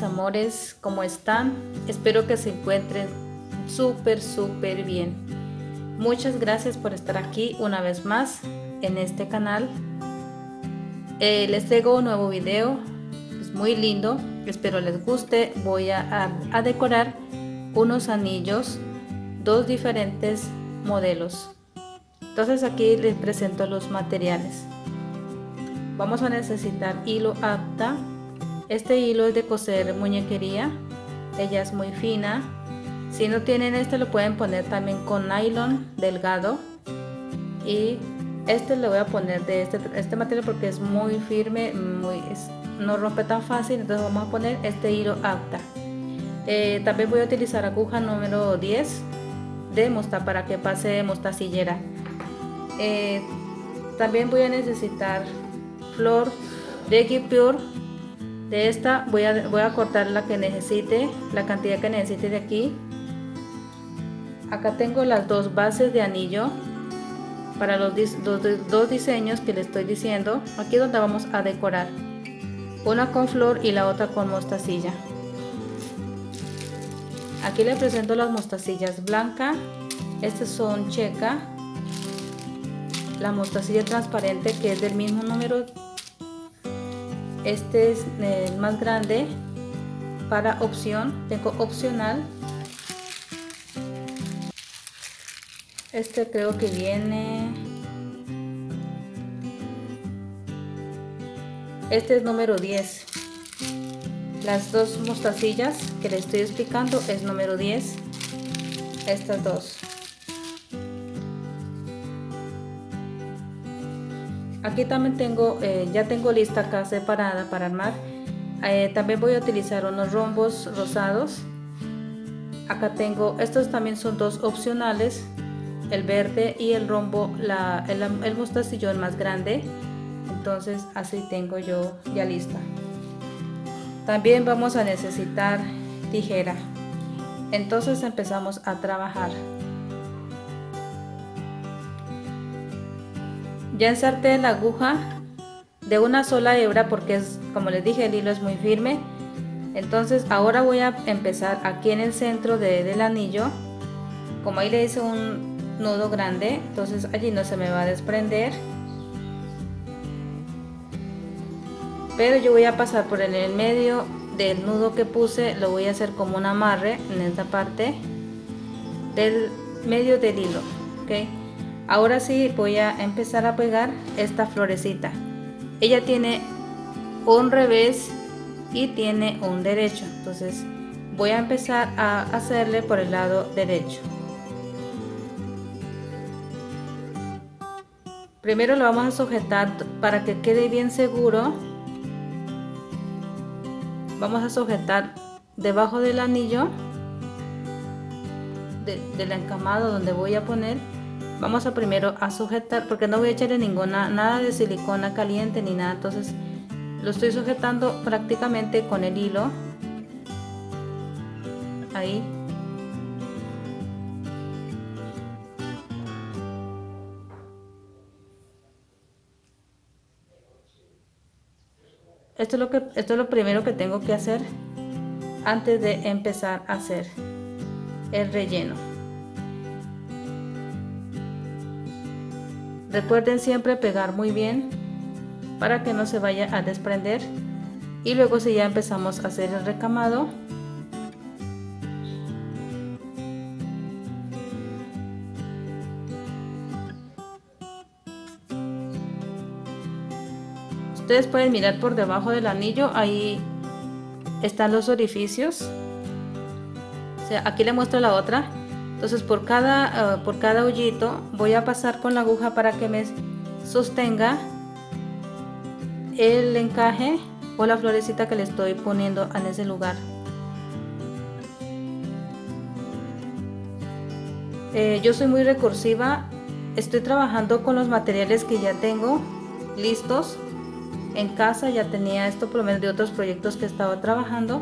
mis amores, ¿cómo están? Espero que se encuentren súper bien. Muchas gracias por estar aquí una vez más en este canal. Les traigo un nuevo video, es muy lindo, espero les guste. Voy a decorar unos anillos, dos diferentes modelos. Entonces aquí les presento los materiales. Vamos a necesitar hilo apta. Este hilo es de coser muñequería, ella es muy fina. Si no tienen este, lo pueden poner también con nylon delgado. Y este le voy a poner de este material porque es muy firme, no rompe tan fácil. Entonces vamos a poner este hilo apta. También voy a utilizar aguja número 10 de mostaza para que pase mostacillera. También voy a necesitar flor de guipure. De esta voy a cortar la que necesite, la cantidad que necesite de aquí. Acá tengo las dos bases de anillo para los dos diseños que les estoy diciendo. Aquí es donde vamos a decorar, una con flor y la otra con mostacilla. Aquí les presento las mostacillas blancas. Estas son checa, la mostacilla transparente que es del mismo número. Este es el más grande. Para opción tengo opcional. Este creo que viene, este es número 10. Las dos mostacillas que les estoy explicando es número 10, estas dos. Aquí también tengo, ya tengo lista acá separada para armar. También voy a utilizar unos rombos rosados. Acá tengo, estos también son dos opcionales, el verde y el rombo, el mostacillón más grande. Entonces así tengo yo ya lista. También vamos a necesitar tijera. Entonces empezamos a trabajar. Ya ensarté la aguja de una sola hebra porque es, como les dije, el hilo es muy firme. Entonces ahora voy a empezar aquí en el centro del anillo. Como ahí le hice un nudo grande, entonces allí no se me va a desprender. Pero yo voy a pasar por el medio del nudo que puse, lo voy a hacer como un amarre en esta parte del medio del hilo. ¿Ok? Ahora sí voy a empezar a pegar esta florecita. Ella tiene un revés y tiene un derecho. Entonces voy a empezar a hacerle por el lado derecho. Primero lo vamos a sujetar para que quede bien seguro. Vamos a sujetar debajo del anillo del encamado donde voy a poner. Vamos a primero a sujetar porque no voy a echarle nada de silicona caliente ni nada. Entonces lo estoy sujetando prácticamente con el hilo. Ahí. Esto es lo primero que tengo que hacer antes de empezar a hacer el relleno. Recuerden siempre pegar muy bien para que no se vaya a desprender. Y luego si ya empezamos a hacer el recamado, ustedes pueden mirar por debajo del anillo, ahí están los orificios. O sea, aquí le muestro la otra. Entonces por cada hoyito voy a pasar con la aguja para que me sostenga el encaje o la florecita que le estoy poniendo en ese lugar. Yo soy muy recursiva, estoy trabajando con los materiales que ya tengo listos en casa. Ya tenía esto por lo menos de otros proyectos que estaba trabajando.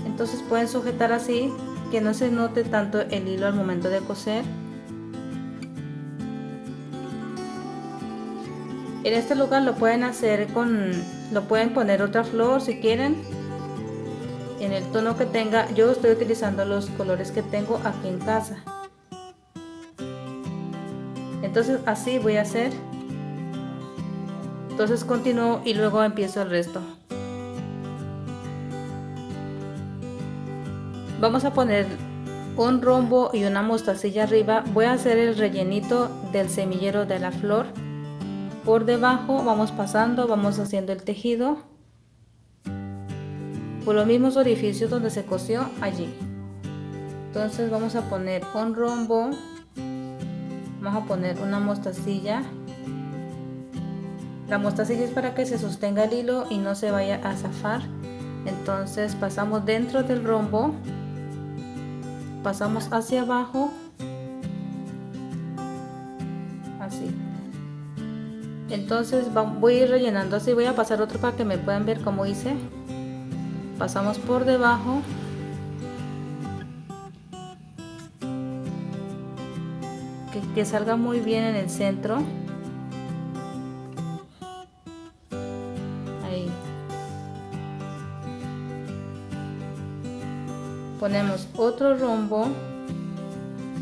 Entonces pueden sujetar así que no se note tanto el hilo al momento de coser. En este lugar lo pueden hacer lo pueden poner otra flor si quieren. en el tono que tenga. Yo estoy utilizando los colores que tengo aquí en casa. Entonces así voy a hacer. Entonces continúo y luego empiezo el resto. Vamos a poner un rombo y una mostacilla arriba. Voy a hacer el rellenito del semillero de la flor. Por debajo vamos pasando, vamos haciendo el tejido por los mismos orificios donde se cosió allí. Entonces vamos a poner un rombo, vamos a poner una mostacilla. La mostacilla es para que se sostenga el hilo y no se vaya a zafar. Entonces pasamos dentro del rombo, pasamos hacia abajo, así. Entonces voy a ir rellenando así. Voy a pasar otro para que me puedan ver cómo hice. Pasamos por debajo, que salga muy bien en el centro. Ahí. Ponemos otro rombo,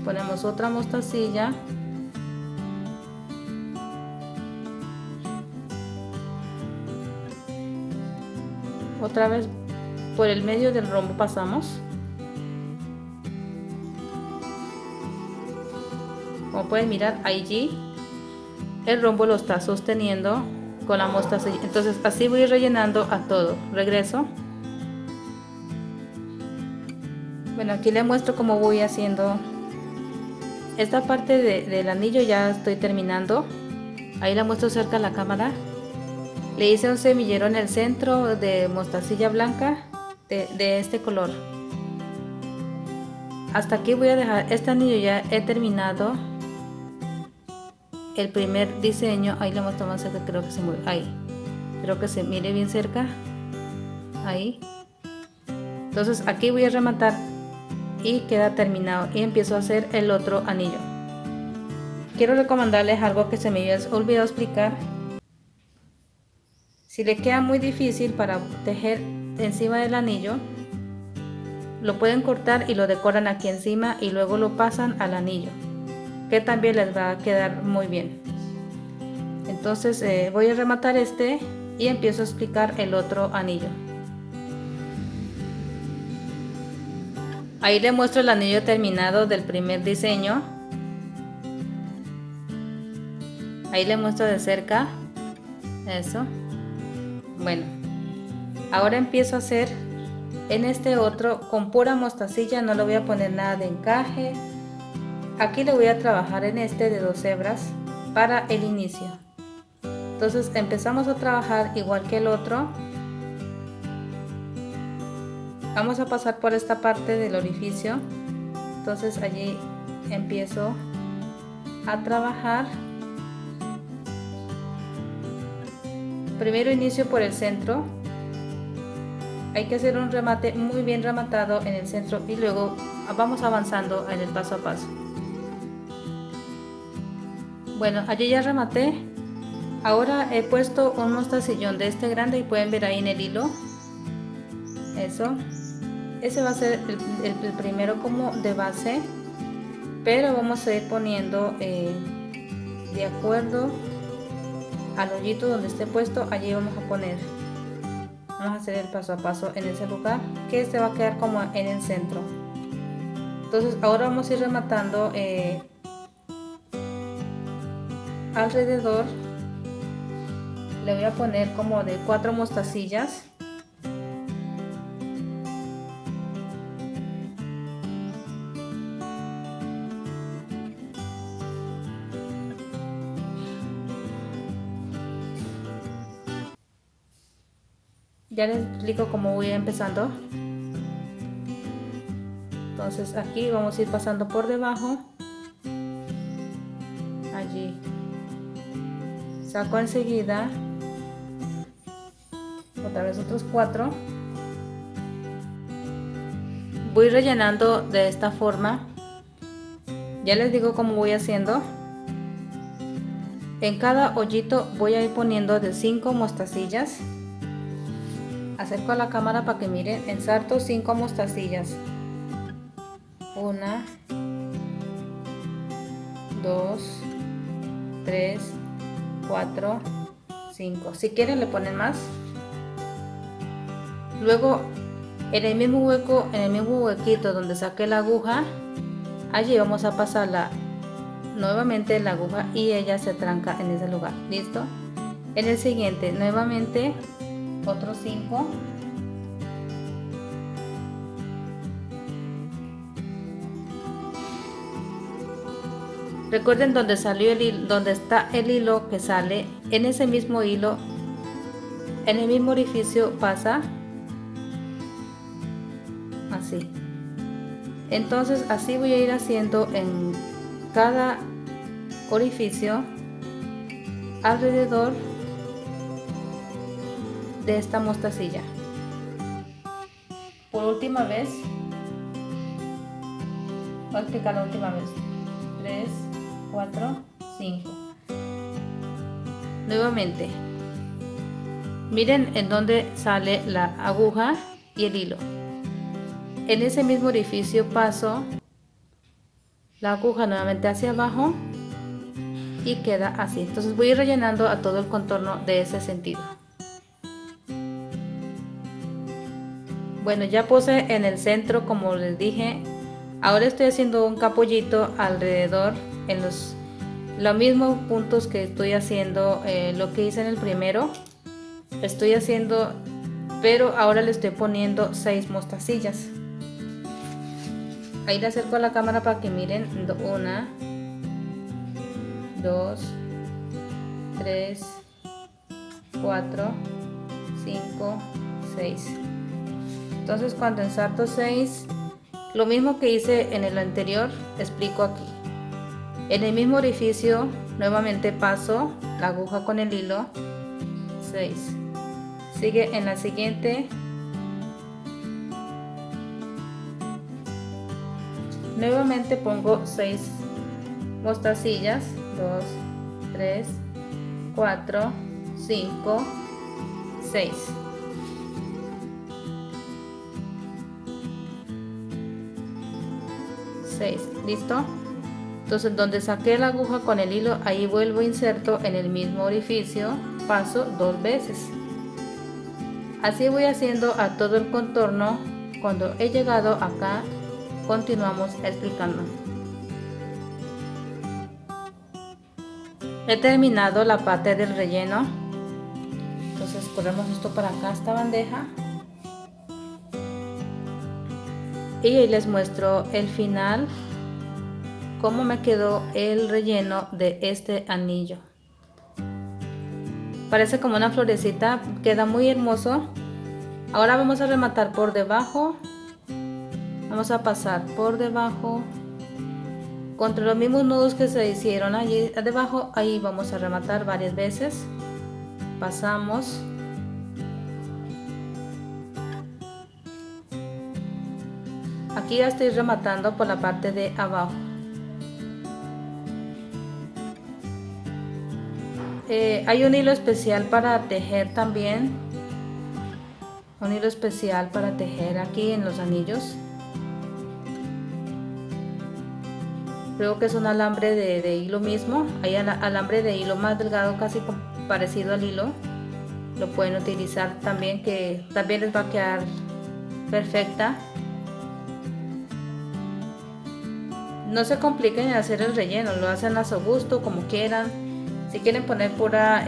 ponemos otra mostacilla. Otra vez por el medio del rombo pasamos. Como pueden mirar, allí el rombo lo está sosteniendo con la mostacilla. Entonces así voy rellenando a todo. Regreso. Bueno, aquí les muestro cómo voy haciendo esta parte del anillo. Ya estoy terminando. Ahí la muestro cerca a la cámara. Le hice un semillero en el centro de mostacilla blanca de este color. Hasta aquí voy a dejar este anillo. Ya he terminado el primer diseño. Ahí le muestro más cerca, creo que se mueve. Ahí, creo que se mire bien cerca. Ahí. Entonces aquí voy a rematar y queda terminado y empiezo a hacer el otro anillo. Quiero recomendarles algo que se me había olvidado explicar. Si le queda muy difícil para tejer encima del anillo, lo pueden cortar y lo decoran aquí encima y luego lo pasan al anillo, que también les va a quedar muy bien. Entonces voy a rematar este y empiezo a explicar el otro anillo. Ahí le muestro el anillo terminado del primer diseño. Ahí le muestro de cerca. Eso. Bueno, ahora empiezo a hacer en este otro con pura mostacilla. No le voy a poner nada de encaje. Aquí le voy a trabajar en este de 2 hebras para el inicio. Entonces empezamos a trabajar igual que el otro. Vamos a pasar por esta parte del orificio. Entonces allí empiezo a trabajar. Primero inicio por el centro. Hay que hacer un remate muy bien rematado en el centro y luego vamos avanzando en el paso a paso. Bueno, allí ya rematé. Ahora he puesto un mostacillón de este grande y pueden ver ahí en el hilo. Eso. Ese va a ser el primero como de base, pero vamos a ir poniendo de acuerdo al hoyito donde esté puesto. Allí vamos a poner, vamos a hacer el paso a paso en ese lugar, que este va a quedar como en el centro. Entonces ahora vamos a ir rematando alrededor. Le voy a poner como de 4 mostacillas. Ya les explico cómo voy empezando. Entonces aquí vamos a ir pasando por debajo. Allí saco enseguida otra vez otros 4. Voy rellenando de esta forma. Ya les digo cómo voy haciendo. En cada hoyito voy a ir poniendo de 5 mostacillas. acerco a la cámara para que miren. Ensarto 5 mostacillas. 1, 2, 3, 4, 5. Si quieren le ponen más. Luego en el mismo hueco, en el mismo huequito donde saqué la aguja, allí vamos a pasarla nuevamente la aguja y ella se tranca en ese lugar. ¿Listo? En el siguiente nuevamente otros 5. Recuerden donde salió el hilo, donde está el hilo que sale, en ese mismo hilo, en el mismo orificio pasa así. Entonces así voy a ir haciendo en cada orificio alrededor de esta mostacilla. Por última vez, voy a explicar la última vez. 3, 4, 5. Nuevamente, miren en donde sale la aguja y el hilo. En ese mismo orificio paso la aguja nuevamente hacia abajo y queda así. Entonces voy a ir rellenando a todo el contorno de ese sentido. Bueno, ya puse en el centro, como les dije. Ahora estoy haciendo un capullito alrededor en los mismos puntos que estoy haciendo, lo que hice en el primero. Estoy haciendo, pero ahora le estoy poniendo 6 mostacillas. Ahí le acerco a la cámara para que miren. 1, 2, 3, 4, 5, 6. Entonces cuando ensarto 6, lo mismo que hice en el anterior, explico aquí. En el mismo orificio nuevamente paso la aguja con el hilo. 6. Sigue en la siguiente. Nuevamente pongo 6 mostacillas. 2, 3, 4, 5, 6. ¿Listo? Entonces donde saqué la aguja con el hilo, ahí vuelvo, inserto en el mismo orificio, paso 2 veces. Así voy haciendo a todo el contorno. Cuando he llegado acá, continuamos explicando. He terminado la parte del relleno. Entonces corremos esto para acá, esta bandeja. Y ahí les muestro el final, cómo me quedó el relleno de este anillo. Parece como una florecita, queda muy hermoso. Ahora vamos a rematar por debajo. Vamos a pasar por debajo contra los mismos nudos que se hicieron allí debajo. Ahí vamos a rematar varias veces. Pasamos. Aquí ya estoy rematando por la parte de abajo. Hay un hilo especial para tejer también. Un hilo especial para tejer aquí en los anillos. Creo que es un alambre de hilo mismo. Hay alambre de hilo más delgado, casi parecido al hilo. Lo pueden utilizar también, que también les va a quedar perfecta. No se compliquen en hacer el relleno, lo hacen a su gusto, como quieran. Si quieren poner pura,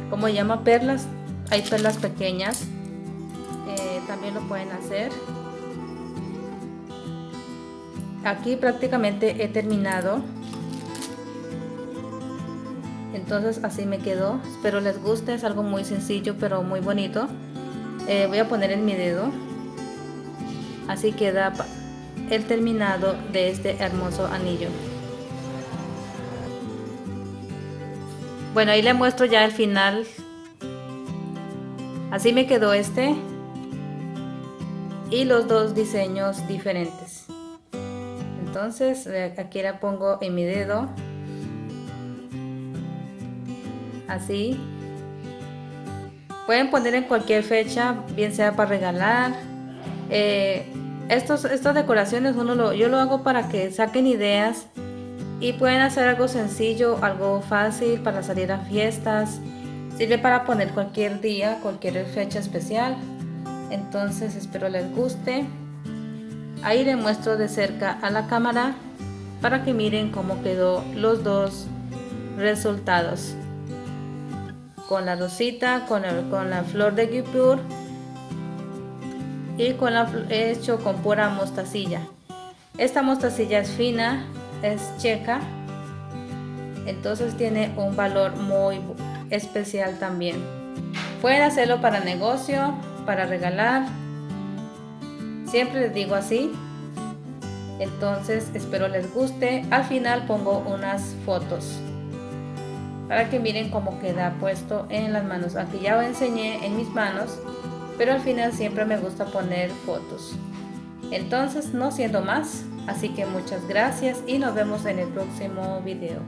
como se llama, perlas, hay perlas pequeñas, también lo pueden hacer. Aquí prácticamente he terminado. Entonces así me quedó. Espero les guste, es algo muy sencillo pero muy bonito. Voy a poner en mi dedo. Así queda el terminado de este hermoso anillo. Bueno, ahí les muestro ya el final. Así me quedó este y los dos diseños diferentes. Entonces aquí la pongo en mi dedo, así. Pueden poner en cualquier fecha, bien sea para regalar. Estas decoraciones yo lo hago para que saquen ideas y pueden hacer algo sencillo, algo fácil para salir a fiestas. Sirve para poner cualquier día, cualquier fecha especial. Entonces espero les guste. Ahí les muestro de cerca a la cámara para que miren cómo quedó los dos resultados. Con la rosita, con la flor de guipur y hecho con pura mostacilla. Esta mostacilla es fina, es checa, entonces tiene un valor muy especial también. Pueden hacerlo para negocio, para regalar, siempre les digo así. Entonces espero les guste. Al final pongo unas fotos para que miren cómo queda puesto en las manos. Aquí ya lo enseñé en mis manos, pero al final siempre me gusta poner fotos. Entonces no siendo más, así que muchas gracias y nos vemos en el próximo video.